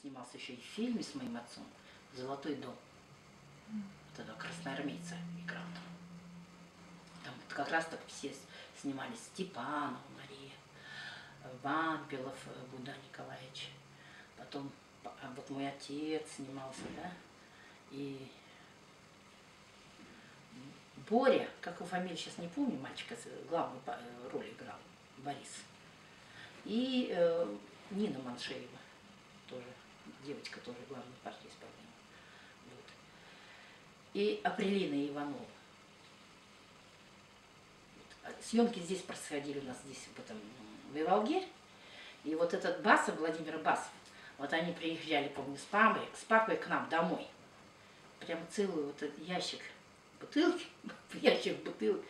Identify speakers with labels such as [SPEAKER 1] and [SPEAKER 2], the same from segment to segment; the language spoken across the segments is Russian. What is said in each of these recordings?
[SPEAKER 1] снимался еще и в фильме с моим отцом «Золотой дом». Тогда красноармейца играл там. Там вот как раз так все снимались: Степанов, Мария, Вампилов Гуда Николаевич. Потом вот мой отец снимался, да, и Боря, как его фамилия, сейчас не помню, мальчика, главную роль играл, Борис. И Нина Маншеева, тоже, девочка тоже главную партию исполняла. Вот. И Апрелина Иванова. Вот. Съемки здесь происходили у нас здесь, в этом, в Иволге. И вот этот Басов, Владимир Басов, вот они приезжали, помню, с папой к нам домой. Прямо целый вот этот ящик бутылки, ящик бутылок,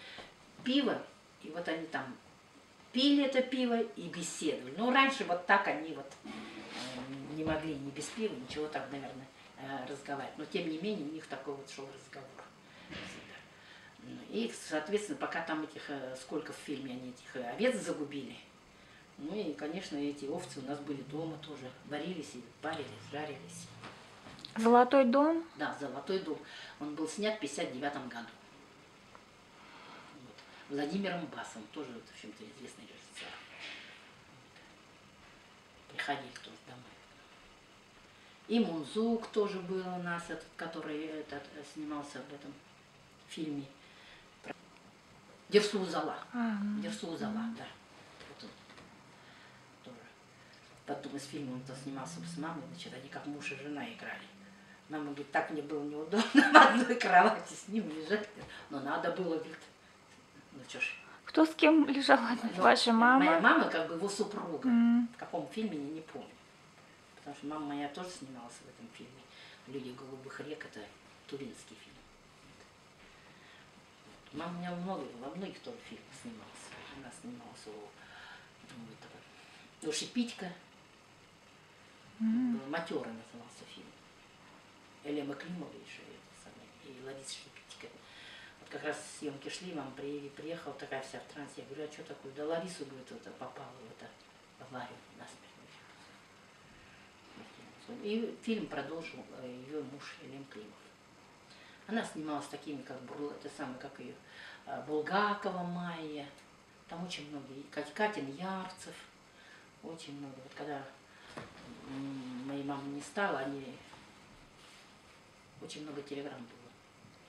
[SPEAKER 1] пива. И вот они там пили это пиво и беседовали. Ну, раньше вот так они вот не могли ни без пива, ничего так, наверное, разговаривать. Но, тем не менее, у них такой вот шел разговор. И, соответственно, пока там этих, сколько в фильме они этих овец загубили, ну и, конечно, эти овцы у нас были дома тоже, варились и парились, жарились.
[SPEAKER 2] «Золотой дом»? Да,
[SPEAKER 1] «Золотой дом». Он был снят в 1959 году. Вот. Владимиром Басовым, тоже, в общем-то, известный режиссер. Вот. Приходили тоже домой. И Мунзук тоже был у нас, этот, который снимался в этом фильме. Дерсу Узала. Дерсу Узала, да. Вот он тоже. Потом из фильма он снимался с мамой, значит, они как муж и жена играли. Мама говорит, так мне было неудобно в одной кровати с ним лежать, но надо было, говорит, ну что ж.
[SPEAKER 2] Кто с кем лежала? Ваша мама?
[SPEAKER 1] Моя мама, как бы его супруга. В каком фильме, я не помню. Потому что мама моя тоже снималась в этом фильме. «Люди голубых рек», это тувинский фильм. Мама у меня во многих тоже фильмах снималась. Она снималась у Шипитько. «Матера» назывался фильм. Элема Климова еще и Лариса Шипитько. Вот как раз съемки шли, мама приехала такая вся в трансе. Я говорю, а что такое? Да Ларису, говорит, вот, попала в это аварию насмерть. И фильм продолжил ее муж Элем Климов. Она снималась такими, как как ее Булгакова Майя. Там очень много. И Катин Ярцев. Очень много. Вот когда моей мамы не стало, они очень много телеграмм было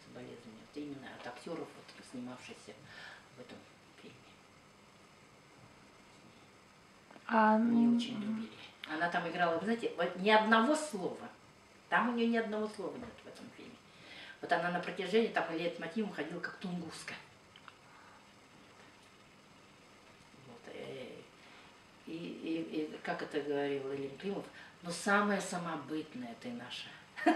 [SPEAKER 1] соболезнования. Вот именно от актеров, вот, снимавшихся в этом фильме. Они очень любили. Она там играла, вы знаете, вот ни одного слова. Там у нее ни одного слова нет в этом фильме. Вот она на протяжении там лейтмотивом ходила как Тунгуска. Вот, и как это говорил Элем Климов, ну самая самобытная ты наша. Вот.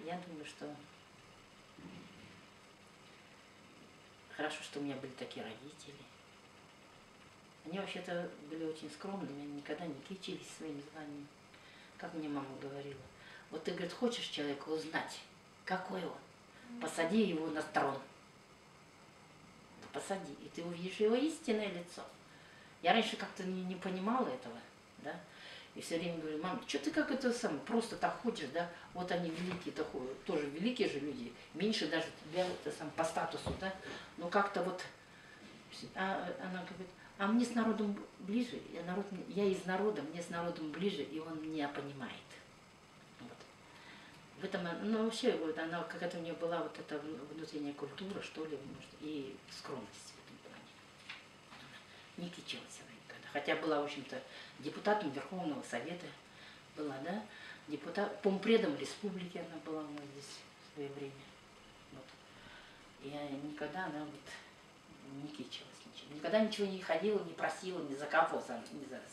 [SPEAKER 1] Я думаю, что хорошо, что у меня были такие родители. Они вообще-то были очень скромными, они никогда не кичились своими званиями. Как мне мама говорила, вот ты, говорит, хочешь человека узнать, какой он, посади его на трон. Посади, и ты увидишь его истинное лицо. Я раньше как-то не понимала этого, да, и все время говорю, мам, что ты как это сам, просто так ходишь, да, вот они великие, тоже великие же люди, меньше даже тебя это сам по статусу, да, но как-то вот, она говорит, а мне с народом ближе, я из народа, мне с народом ближе, и он меня понимает. Вот. В этом, ну вообще, вот она, какая-то у нее была вот эта внутренняя культура, что ли, может, и скромность в этом плане. Она не кичилась она никогда. Хотя была, в общем-то, депутатом Верховного Совета, была, да, помпредом республики она была у нас здесь в свое время. Вот. И никогда она вот не кичилась. Никогда ничего не ходила, не просила, ни за кого,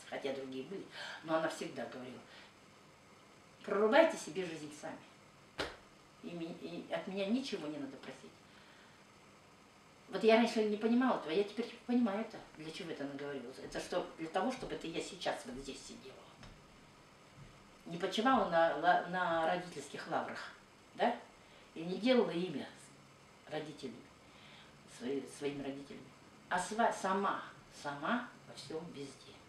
[SPEAKER 1] хотя другие были, но она всегда говорила, прорубайте себе жизнь сами, и от меня ничего не надо просить. Вот я раньше не понимала этого, я теперь понимаю это, для чего это она говорила. Это что, для того, чтобы это я сейчас вот здесь сидела. Не почивала на родительских лаврах, да, и не делала имя родителям, своим родителям. А сама во всем, везде.